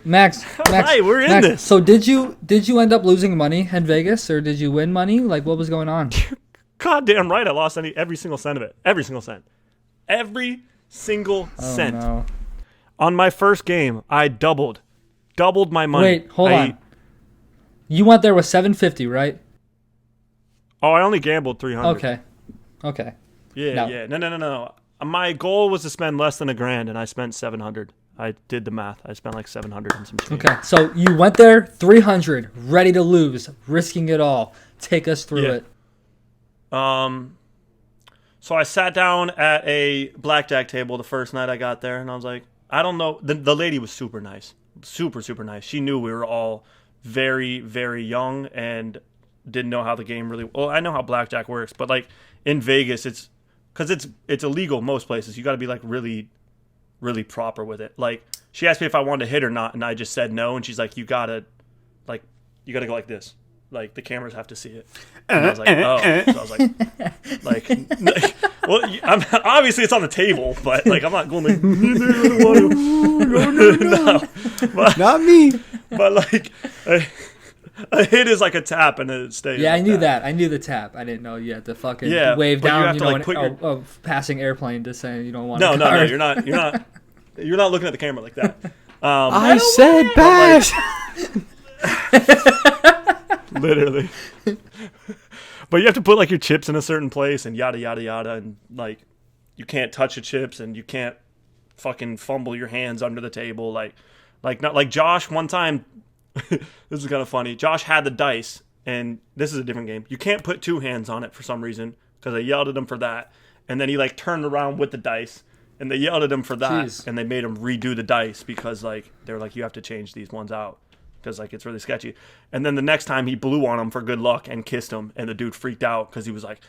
Max. Hi, we're in this. So did you end up losing money in Vegas, or did you win money? Like, what was going on? God damn right, I lost every single cent of it. Every single cent. Every single cent. No. On my first game, I doubled my money. Wait, hold on. You went there with $750, right? Oh, I only gambled $300. Okay. Yeah. No. My goal was to spend less than $1,000, and I spent $700. I did the math. I spent like $700 and some change. Okay, so you went there $300, ready to lose, risking it all. Take us through it. So I sat down at a blackjack table the first night I got there, and I was like, I don't know. The lady was super nice. Super nice. She knew we were all very, very young and didn't know how the game really... Well, I know how blackjack works, but like in Vegas, it's... Because it's illegal most places. You got to be like really, really proper with it. Like, she asked me if I wanted to hit or not, and I just said no, and she's like, you got to go like this. Like, the cameras have to see it. And I was like, oh. So I was like, well, obviously it's on the table, but like, I'm not going like, no. But, not me. But like, a hit is like a tap, and it stays. Yeah, like I knew that. that. I knew the tap. I didn't know you had to fucking wave but down, you have to, like, a passing airplane to say you don't want No, to. you're not looking at the camera like that. I said bash. Literally. But you have to put like your chips in a certain place and yada yada yada, and like you can't touch the chips and you can't fucking fumble your hands under the table like not like Josh one time. This is kind of funny. Josh had the dice, and this is a different game. You can't put two hands on it for some reason, because I yelled at him for that, and then he like turned around with the dice, and they yelled at him for that. Jeez. And they made him redo the dice because like they're like, you have to change these ones out because like it's really sketchy. And then the next time he blew on him for good luck and kissed him, and the dude freaked out because he was like,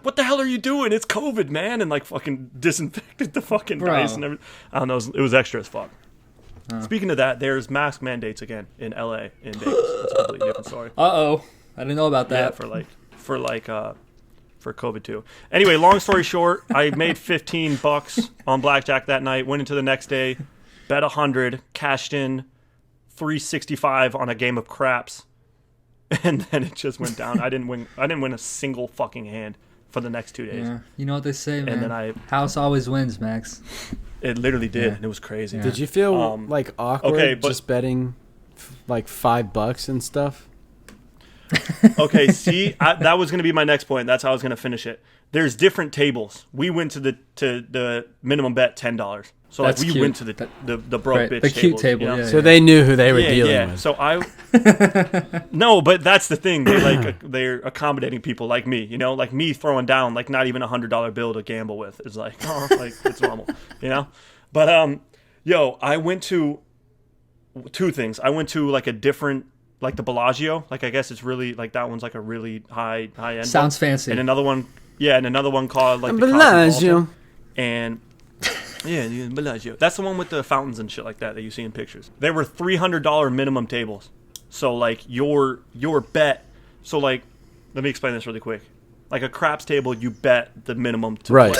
what the hell are you doing? It's COVID, man, and like fucking disinfected the fucking dice and everything. I don't know. It was extra as fuck. Speaking of that, there's mask mandates again in LA, in Vegas. That's a completely different story. I didn't know about that. Yeah, for COVID too. Anyway, long story short, I made $15 on blackjack that night. Went into the next day, bet 100, cashed in $365 on a game of craps, and then it just went down. I didn't win a single fucking hand for the next 2 days. Yeah. You know what they say, man. And then house always wins, Max. It literally did, and it was crazy. Yeah. Did you feel like awkward just betting like $5 and stuff? Okay, see, that was going to be my next point. That's how I was going to finish it. There's different tables. We went to the minimum bet $10. So like we went to the broke bitch the cute tables, table. You know? Yeah, so they knew who they were dealing with. So no, but that's the thing. They're accommodating people like me. You know, like me throwing down like not even $100 bill to gamble with is like it's normal. You know, but I went to two things. I went to like a different. Like the Bellagio, like I guess it's really like that one's like a really high end. Sounds fancy. And another one called like the Bellagio. And yeah, Bellagio. That's the one with the fountains and shit like that you see in pictures. They were $300 minimum tables. So like your bet. So like, let me explain this really quick. Like a craps table, you bet the minimum to play,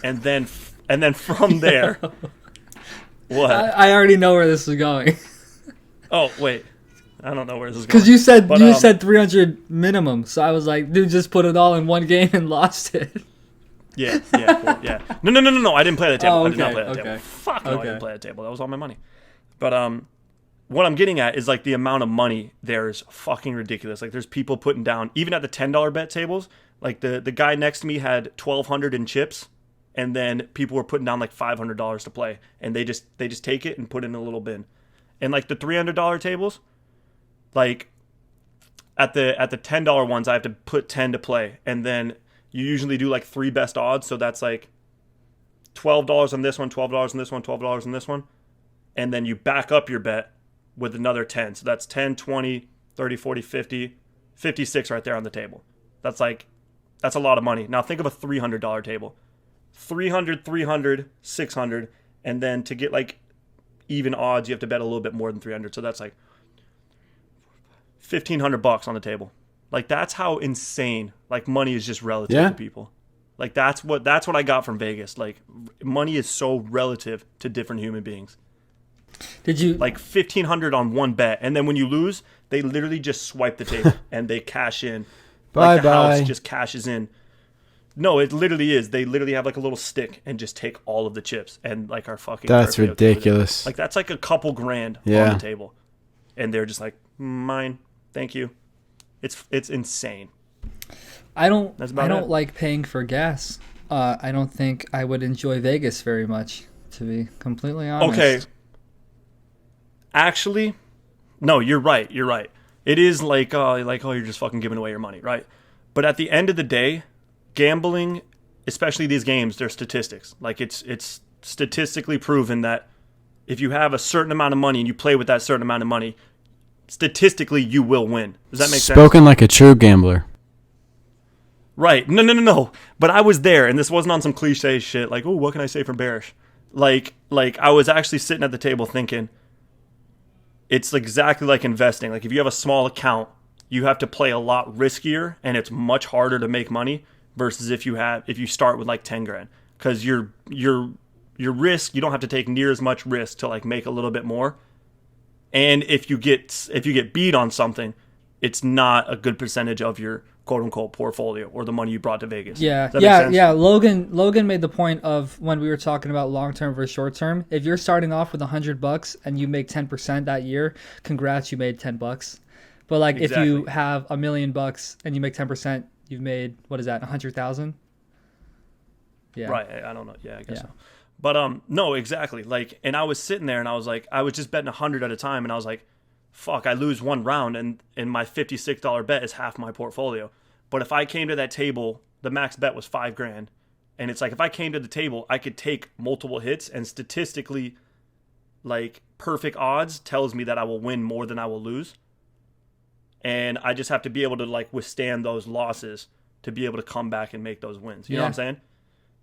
and then from there. What? I already know where this is going. Oh wait. I don't know where this is going. Because you said 300 minimum, so I was like, dude, just put it all in one game and lost it. Yeah. No. I didn't play that table. Oh, okay, I did not play that table. Fuck no, I didn't play that table. That was all my money. But what I'm getting at is like the amount of money there is fucking ridiculous. Like there's people putting down, even at the $10 bet tables. Like the guy next to me had $1,200 in chips, and then people were putting down like $500 to play, and they just take it and put it in a little bin. And like the $300 tables. Like at the $10 ones, I have to put 10 to play, and then you usually do like 3 best odds, so that's like $12 on this one, $12 on this one, $12 on this one, and then you back up your bet with another 10. So that's 10, 20, 30, 40, 50, 56 right there on the table. That's a lot of money. Now think of a $300 table. 300, 600, and then to get like even odds, you have to bet a little bit more than 300. So that's like $1,500 on the table. Like that's how insane like money is just relative to people. Like that's what I got from Vegas. Like money is so relative to different human beings. Did you like 1,500 on one bet, and then when you lose, they literally just swipe the table and they cash in. Like the house just cashes in. No, it literally is. They literally have like a little stick and just take all of the chips and like are fucking. That's ridiculous. Like that's like a couple grand on the table, and they're just like, mine, thank you. It's insane. I don't like paying for gas. I don't think I would enjoy Vegas very much, to be completely honest. Okay. Actually, no, you're right. You're right. It is like you're just fucking giving away your money, right? But at the end of the day, gambling, especially these games, they're statistics. Like it's statistically proven that if you have a certain amount of money and you play with that certain amount of money, statistically you will win. Does that make sense? Spoken like a true gambler. Right. No. But I was there, and this wasn't on some cliche shit like, oh, what can I say from Bearish? Like I was actually sitting at the table thinking, it's exactly like investing. Like if you have a small account, you have to play a lot riskier, and it's much harder to make money versus if you start with like 10 grand, because your risk, you don't have to take near as much risk to like make a little bit more. And if you get beat on something, it's not a good percentage of your quote unquote portfolio or the money you brought to Vegas. Yeah. Logan made the point of when we were talking about long term versus short term. If you're starting off with $100 and you make 10% that year, congrats, you made $10. But like if you have $1 million and you make 10%, you've made, what is that, 100,000? Yeah. Right. I don't know. Yeah, I guess so. But no, exactly. Like, and I was sitting there and I was like, I was just betting 100 at a time, and I was like, fuck, I lose one round and my $56 bet is half my portfolio. But if I came to that table, the max bet was $5,000. And it's like, if I came to the table, I could take multiple hits, and statistically, like perfect odds tells me that I will win more than I will lose. And I just have to be able to like withstand those losses to be able to come back and make those wins. You know what I'm saying?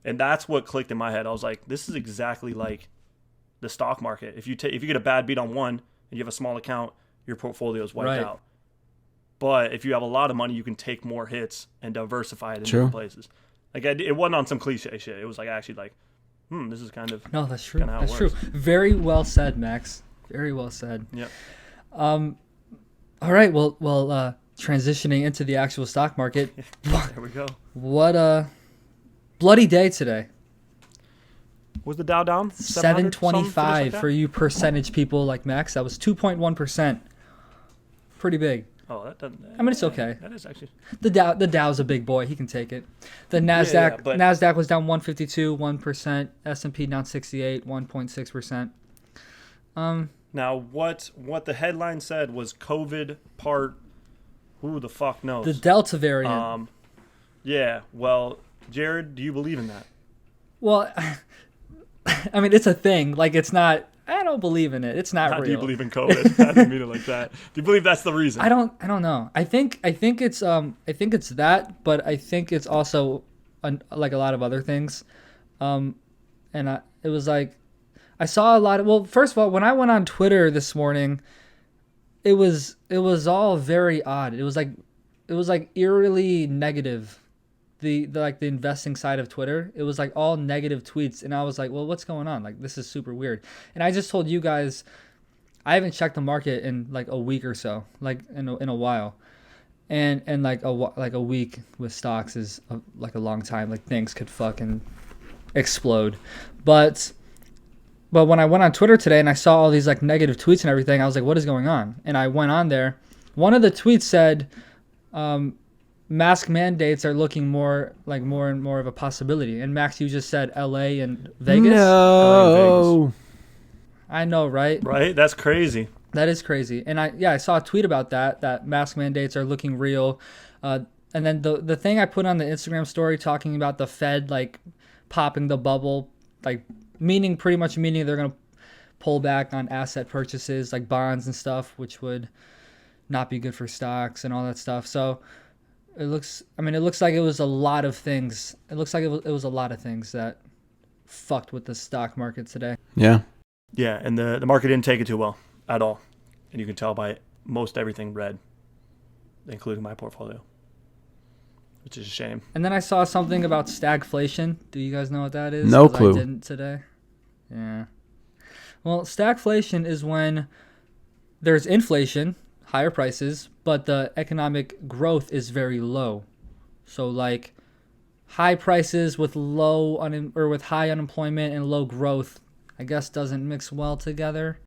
And that's what clicked in my head. I was like, this is exactly like the stock market. If you get a bad beat on one and you have a small account, your portfolio is wiped out. But if you have a lot of money, you can take more hits and diversify it in different places. Like it wasn't on some cliche shit. It was like actually like, this is kind of that's true. That's true. Very well said, Max. Very well said. Yeah. All right. Well, transitioning into the actual stock market. There we go. What a bloody day today. Was the Dow down? 725 for you percentage people like Max. That was 2.1%. Pretty big. Oh, that doesn't. I mean, it's okay. That is actually. The Dow's a big boy. He can take it. The Nasdaq was down 152, 1%. S&P down 68, 1.6%. Now, what the headline said was COVID part. Who the fuck knows? The Delta variant. Yeah. Well, Jared, do you believe in that? Well, I mean, it's a thing. Like, it's not. I don't believe in it. It's not real. Do you believe in COVID? I didn't mean it like that. Do you believe that's the reason? I don't know. I think it's that, but I think it's also like a lot of other things. It was like I saw a lot of. Well, first of all, when I went on Twitter this morning, it was all very odd. It was like eerily negative. The investing side of Twitter, it was like all negative tweets, and I was like, well, what's going on? Like, this is super weird. And I just told you guys, I haven't checked the market in like a week or so, like in a while, and like a week with stocks is like a long time. Like, things could fucking explode. But when I went on Twitter today and I saw all these like negative tweets and everything, I was like, what is going on? And I went on there. One of the tweets said, mask mandates are looking more and more of a possibility. And Max, you just said LA and Vegas? No. LA and Vegas. I know, right? Right? That's crazy. That is crazy. And I saw a tweet about that mask mandates are looking real. And then the thing I put on the Instagram story talking about the Fed like popping the bubble, like pretty much meaning they're going to pull back on asset purchases like bonds and stuff, which would not be good for stocks and all that stuff. So it looks like it was a lot of things. It looks like it was a lot of things that fucked with the stock market today. Yeah. Yeah, and the market didn't take it too well at all. And you can tell by most everything red, including my portfolio, which is a shame. And then I saw something about stagflation. Do you guys know what that is? No clue. I didn't today. Yeah. Well, stagflation is when there's inflation, higher prices, but the economic growth is very low. So like high prices with or with high unemployment and low growth, I guess doesn't mix well together.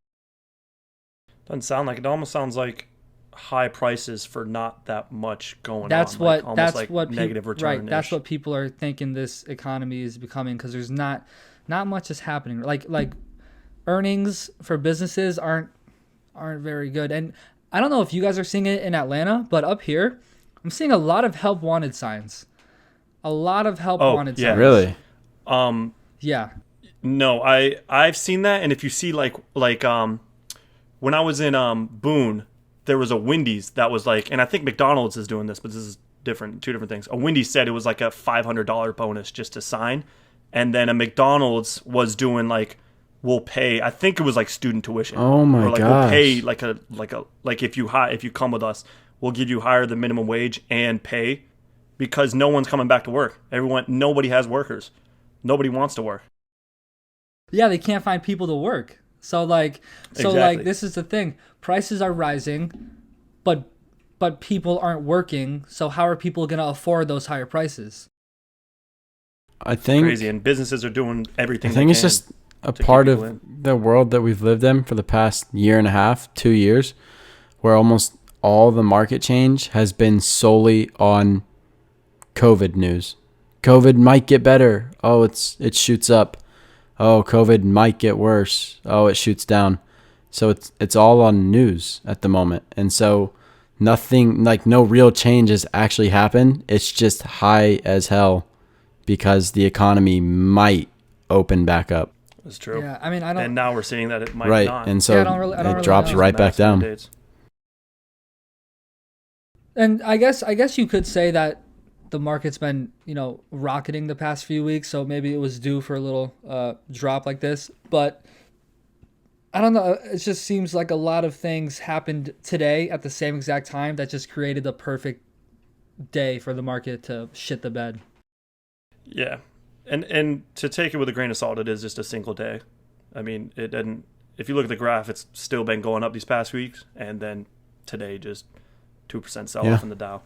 Doesn't sound like it. Almost sounds like high prices for not that much going That's on. what Like almost that's like what negative return. right. That's what people are thinking this economy is becoming because there's not much is happening. Like earnings for businesses aren't very good. And I don't know if you guys are seeing it in Atlanta, but up here, I'm seeing a lot of help wanted signs. A lot of help wanted signs. Really? Yeah. No, I've seen that, and if you see like when I was in Boone, there was a Wendy's that was like, and I think McDonald's is doing this, but this is different, two different things. A Wendy's said it was like a $500 bonus just to sign, and then a McDonald's was doing like, we'll pay. I think it was like student tuition. Oh my or like gosh. We'll pay like if you come with us, we'll give you higher than minimum wage and pay, because no one's coming back to work. Nobody has workers. Nobody wants to work. Yeah, they can't find people to work. So Exactly. this is the thing. Prices are rising, but people aren't working. So how are people going to afford those higher prices? I think crazy, and businesses are doing everything. I think it's just a part of in. the world that we've lived in for the past year and a half, 2 years, where almost all the market change has been solely on COVID news. COVID might get better. Oh, it shoots up. Oh, COVID might get worse. Oh, it shoots down. So it's all on news at the moment. And so nothing, like no real change has actually happened. It's just high as hell because the economy might open back up. That's true. Yeah, I mean, I don't. And now we're seeing that it might Right. not. And so Yeah, I don't it really drops know. right back down. Dates. And I guess you could say that the market's been, rocketing the past few weeks, so maybe it was due for a little drop like this. But I don't know. It just seems like a lot of things happened today at the same exact time that just created the perfect day for the market to shit the bed. Yeah. And to take it with a grain of salt, it is just a single day. I mean, it didn't. If you look at the graph, it's still been going up these past weeks, and then today just 2% sell off in the Dow.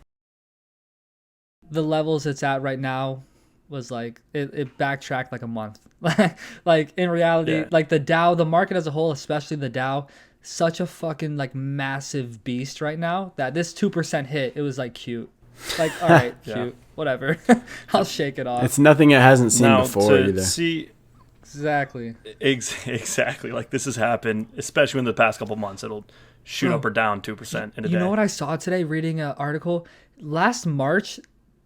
The levels it's at right now was like it backtracked like a month. Like in reality, like the Dow, the market as a whole, especially the Dow, such a fucking like massive beast right now that this 2% hit, it was like cute. Like, all right, cute, whatever. I'll shake it off. It's nothing it hasn't seen now, before to either. See, exactly. Exactly. Like this has happened, especially in the past couple months. It'll shoot up or down 2% in a day. You know what I saw today reading an article? Last March,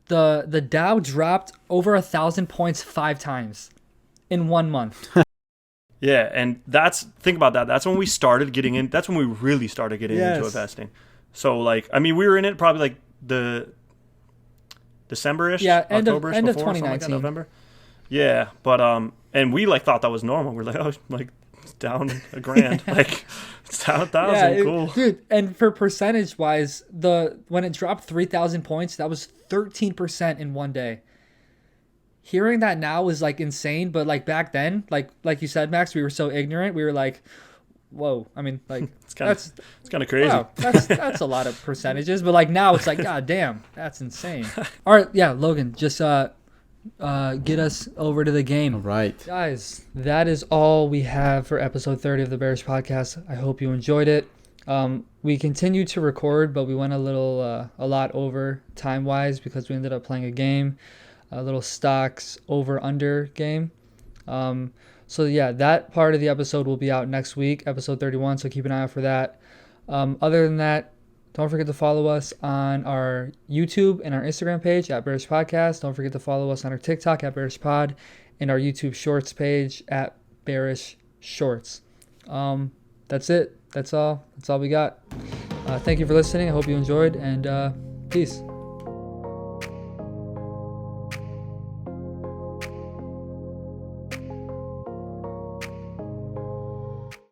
the Dow dropped over 1,000 points 5 times in 1 month. Yeah, and think about that. That's when we started getting in. That's when we really started getting into investing. So like, I mean, we were in it probably like the December-ish, October-ish, end of before, 2019, like November. Yeah, but and we like thought that was normal. We're like, oh, like it's down $1,000, like it's down 1,000, cool, dude. And for percentage wise, when it dropped 3,000 points, that was 13% in 1 day. Hearing that now is like insane, but like back then, like you said, Max, we were so ignorant. We were like, whoa. I mean, like it's kind of crazy. Wow, that's a lot of percentages, but like now it's like, god damn, that's insane. All right, yeah, Logan, just get us over to the game. All right, guys, that is all we have for episode 30 of the Bearish podcast. I hope you enjoyed it. We continued to record, but we went a lot over time wise because we ended up playing a game, a little stocks over under game. So yeah, that part of the episode will be out next week, episode 31. So keep an eye out for that. Other than that, don't forget to follow us on our YouTube and our Instagram page at Bearish Podcast. Don't forget to follow us on our TikTok at Bearish Pod and our YouTube Shorts page at Bearish Shorts. That's it. That's all we got. Thank you for listening. I hope you enjoyed, and peace.